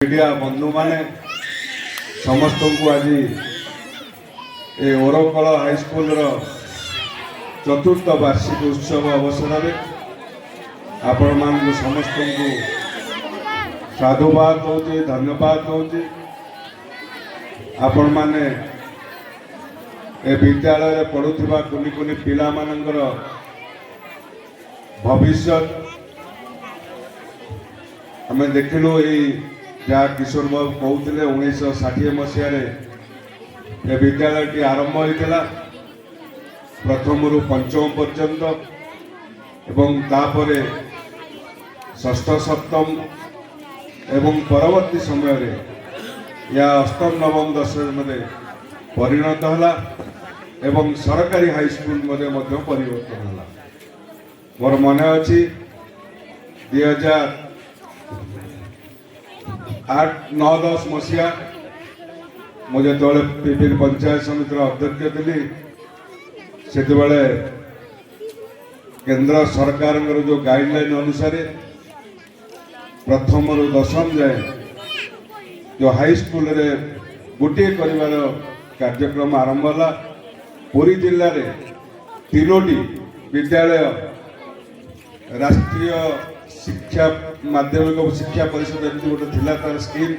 Media बंधु माने समस्त को आज ये ओरकल हाईस्कल चतुर्थ वार्षिक उत्सव अवसर में आपण मान समस्त को साधुवाद दूचे धन्यवाद दूचे। आपण माने ए विद्यालय पढ़ुवा कुनि कुनि पिला मानकर भविष्य आम देखिलु जहाँ किशोर बाबू कहते 1960 मसीह विद्यालय आरंभ होता प्रथम रु पंचम पर्यंत एवं तापर षष्ठ सप्तम एवं परवर्ती समय रे या अष्टम नवम दशम में परिणत है एवं सरकारी हाईस्कल परिवर्तन है। मोर मन अच्छी 2008-9-10 मसीहा मुझे जो पिपिल पंचायत समिति अध्यक्ष थी से केंद्र सरकार जो गाइडलाइन अनुसार प्रथम रु दशम जाए जो हाई स्कूल रे गोटे कर कार्यक्रम आरंभ है। पुरी जिले में 3टी विद्यालय राष्ट्रीय शिक्षा माध्यमिक शिक्षा परिषद एमती गोटे थिला तार स्कीम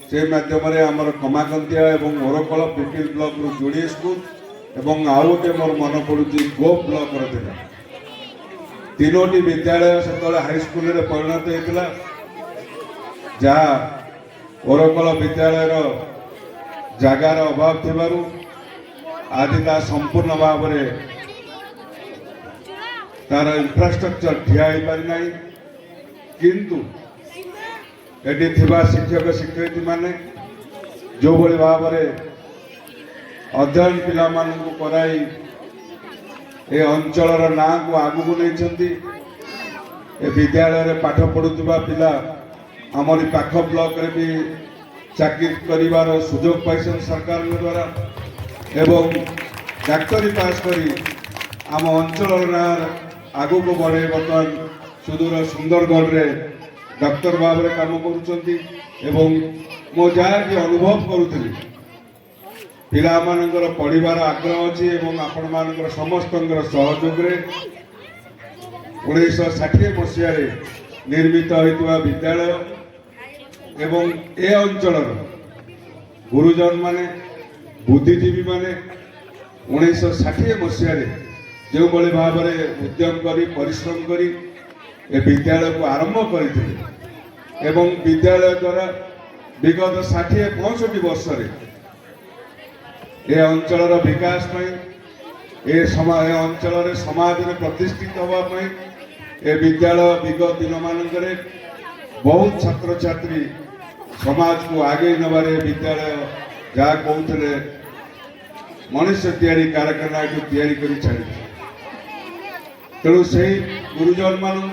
से माध्यम आमर कमाकंतिया एवं ओरकल पिपिल ब्लॉक रु जोड़ी स्कूल एवं आउ गोटे मोर मन पड़ुची गो ब्लॉक रहा 3टी विद्यालय से हाई स्कूल रे परिणत होता जहाँ ओरकल विद्यालय जगार अभाव थिबारु आज ता संपूर्ण भाव में तार इंफ्रास्ट्रक्चर ठिया हो पारि नहीं किंतु एटी थिबा शिक्षक शिक्षयित्री माने जो भली भाव में अध्ययन पिला मानू कराई ए अंचलर ना को आगु नहीं ए विद्यालय रे पाठ पढ़ुवा पिला आमरी पाख ब्लॉक रे भी चाकरी करिवार सुजोग पाइछन सरकार द्वारा एवं डाक्तरी पास करी आम अंचल ना आगु को बढ़े बर्तमान सुदूर सुंदरगढ़ रे डॉक्टर भाव में काम कर जहाँ अनुभव करुली पिला मानकर पढ़ार आग्रह अच्छी एवं आपण मानकर समस्त सहयोग 1960 मसीह निर्मित होता विद्यालय एवं ए अंचल गुरुजन माने बुद्धिजीवी माने 1960 मसीह जो बड़े भाव में उद्यम करी परिश्रम करी ए विद्यालय को आरंभ करते एवं विद्यालय द्वारा विगत 60-65 वर्ष ए अंचल विकास अंचल समाज में प्रतिष्ठित होगापी ए विद्यालय विगत दिन मानक बहुत छात्र छात्री समाज को आगे नबारे विद्यालय जहाँ कहते मनुष्य तैयारी कारखाना तैयारी कर छाड़ी तेणु से गुरुजन मानू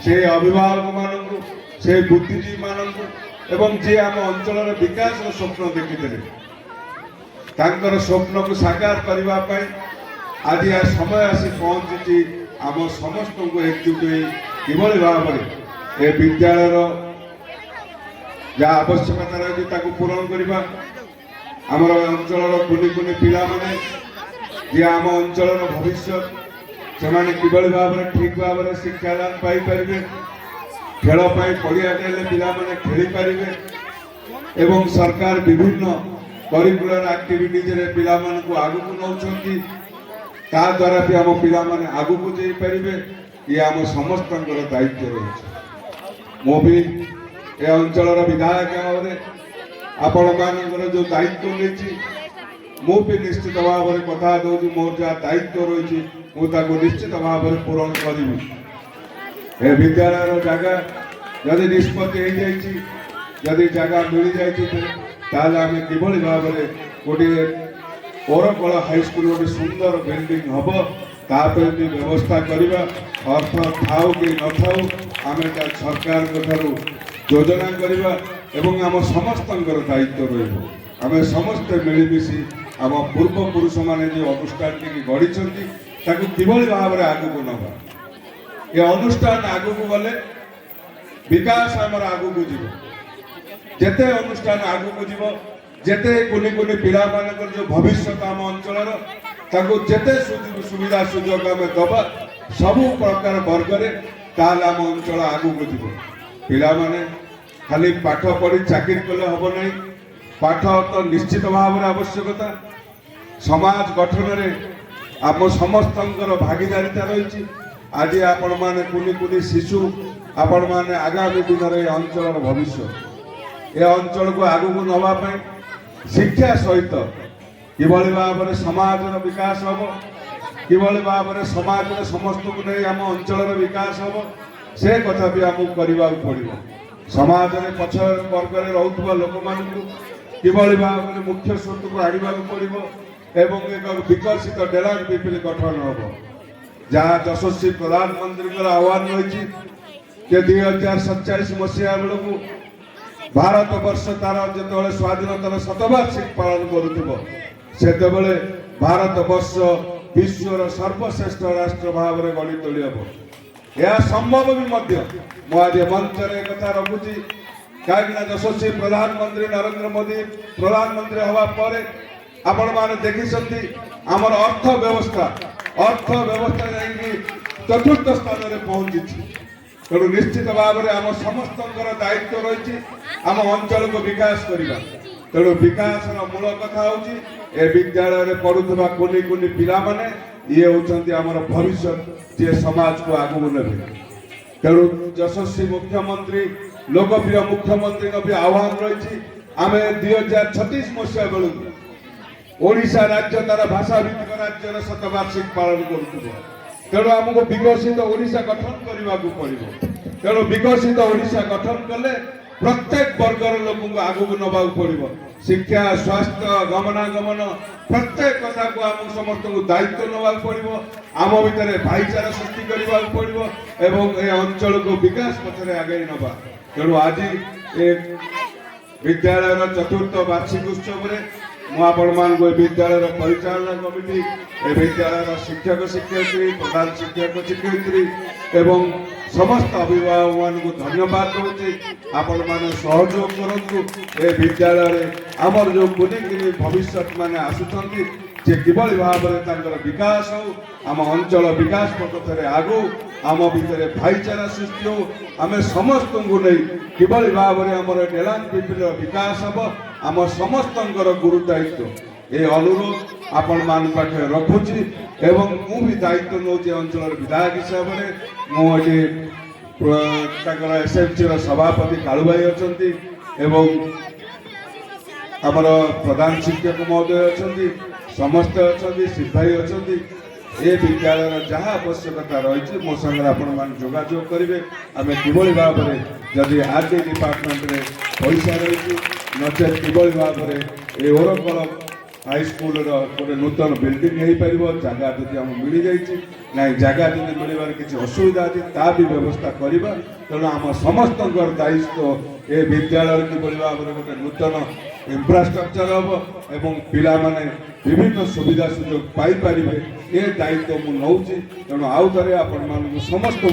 से अभिभावक मानू से बुद्धिजीवी मानू एवं जे आम अंचल विकास स्वप्न देखी स्वप्न को साकार करने आज आ समय आसी पहुंची आम समस्त को एकजुट किभली भाव में ए विद्यालय जहाँ आवश्यकता रही पूरण करवा आमर अंचल कुनि कुनि पिला माने जे आम अंचल भविष्य से किभली भाव में ठीक भाव में शिक्षादान पाई पारे खेल पड़िया पिला माने खेली पारे एवं सरकार विभिन्न करिकुलर एक्टिविटीज रे पिला मान को आगु को नौचंती ता द्वारा भी आम पिला माने आगु को जाई पारिबे ये आम समस्त दायित्व रही। मो भी ए अंचल विधायक भाव में आपण मान जो दायित्व नहीं मु भी निश्चित भाव में कथा दूसरी मोर जहाँ दायित्व रही मुझे निश्चित भाव में पूरण करी विद्यालय जगह जदि निष्पत्ति जदि जगह मिल जाए आम किभली भाव में गोटे ओरकल हाईस्कल गोटे सुंदर बिल्डिंग हम तापर भी व्यवस्था करवा अर्थ थाऊ कि न थाऊ आम सरकार योजना करवा एवं आम समस्त दायित्व रही समस्त मिलमिशी आम पूर्व पुरुष मैंने जो अनुष्ठान टी गढ़ी किभली भाव में आगू को नवा ये अनुष्ठान आगू को गले विकास आमर आगु को जीव जेते अनुष्ठान आगु को जीव जेते कुनी कुनी पिला मानकर जो भविष्य आम अंचल ताको जेते सुविधा सुजोग आम दबा सबु प्रकार वर्ग रे ताल आम अंचल आगु को जीव पिला माने खाली पाठ पढ़ी चाकरी कले हम नहीं पाठ तो निश्चित भाव में आवश्यकता समाज गठन रे आम समस्त भागीदारिता रही आज आपण माने कुनी कुनी शिशु आपण माने आगामी दिन में अंचल भविष्य ए अंचल को आगु को नवा शिक्षा सहित किभली भाव में समाज विकास हम किभली भाव में समाज समस्त को नहीं आम अंचल विकास हम से कथा भी आमको करने पड़ो समाज में पछ वर्ग में रोकवा लोक मान किभली भाव में मुख्य स्रोत को आने पड़ो एवं एक विकसित डेलांग पीपल गठन हम जहाँ यशस्वी प्रधानमंत्री आह्वान रही 2047 मसीहा बेलू भारत वर्ष तार जो स्वाधीनतार शतवार्षिक पालन करुवे भारत वर्ष विश्वर सर्वश्रेष्ठ राष्ट्र भाव में गढ़ी तोली हम यह संभव भी मुझे मंच एक कथा रखुची कहीं यशस्वी प्रधानमंत्री नरेंद्र मोदी प्रधानमंत्री हवा पर आपण मैंने देखी आमर अर्थव्यवस्था जाकि चतुर्थ स्थान में पहुंची तेणु निश्चित भाव में आम समस्त दायित्व रही आम अंचल को विकास करवा तेणु विकास मूल कथा हूँ विद्यालय में पढ़ुवा कुनी कुनी पिला माने ये होती आमर भविष्य जी समाज को आगू ने तेणु यशस्वी मुख्यमंत्री लोकप्रिय मुख्यमंत्री भी आह्वान रही आम 2036 मसीहा बेलू ओडिशा राज्य तार भाषा भित्तिक राज्यर शतवार्षिक पालन करुवा तेणु आमको विकसित ओडिशा गठन करने को पड़ो तेणु विकसित ओडिशा गठन कले प्रत्येक वर्गर लोक आगू नवा पड़ो शिक्षा स्वास्थ्य गमनागमन प्रत्येक कथा को आम समस्त दायित्व नवा पड़ो आम भितर भाईचारा सृष्टि करने पड़ो एवं ए अंचल को विकास पथरे आगे नवा तेणु आज विद्यालय चतुर्थ वार्षिक उत्सव विद्यालय परिचालना कमिटी विद्यालय शिक्षक शिक्षयित्री प्रधान शिक्षक शिक्षयित्री एवं समस्त अभिभावक मान को धन्यवाद दूसरी आपण मैंने सहयोग करूँ ए विद्यालय आमर जो कुनी कुनी भविष्य माने आसुचंती जे किभली भाव में विकास हो आम अंचल विकास पथरे आगू आम भितर भाईचारा सृष्टि हो आम समस्त को नहीं किभली भाव में आमर डेलांग पीपल विकास हम आम समस्त गुरु दायित्व ये अनुरोध आपण मान पाखे रखुची एवं मु भी दायित्व नौ अंचल विधायक हिसाब से मुझे एसएमसी सभापति कालू भाई अच्छा एवं आमर प्रधान शिक्षक महोदय अच्छा समस्ते अच्छा शिव भाई अच्छा ये विद्यालय जहाँ आवश्यकता रही मो संगे आपण जोगाजोग करेंगे आम किभली भाव में जदि आरडी डिपार्टमेंट में पैसा रही नचेत किभली भाव में ये ओरकल हाईस्कूल गोटे नूतन बिल्डिंग हो पार जगह जब आम मिल जाइए ना जगह जब मिलवार किसी असुविधा अच्छी ता भी व्यवस्था करवा तेणु आम समस्त दायित्व ये विद्यालय किभली भाव में गोटे नूतन इंफ्रास्ट्रक्चर हम एवं पिला माने विभिन्न सुविधा सुजोग पाइपर ये दायित्व मुझे नौची तेणु आउ थे आपण समस्त को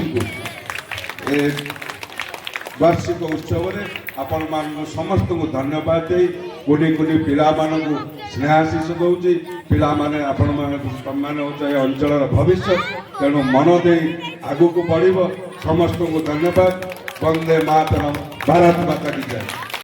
वार्षिक उत्सव में आपण समस्त को धन्यवाद दे कुनी कुनी पिला स्नेहाशीष दूसरी पिला माने आपण सम्मान होता है अंचल भविष्य तेणु मन दे आगू को बढ़ समस्त को धन्यवाद वंदे मातरम भारत माता की जय।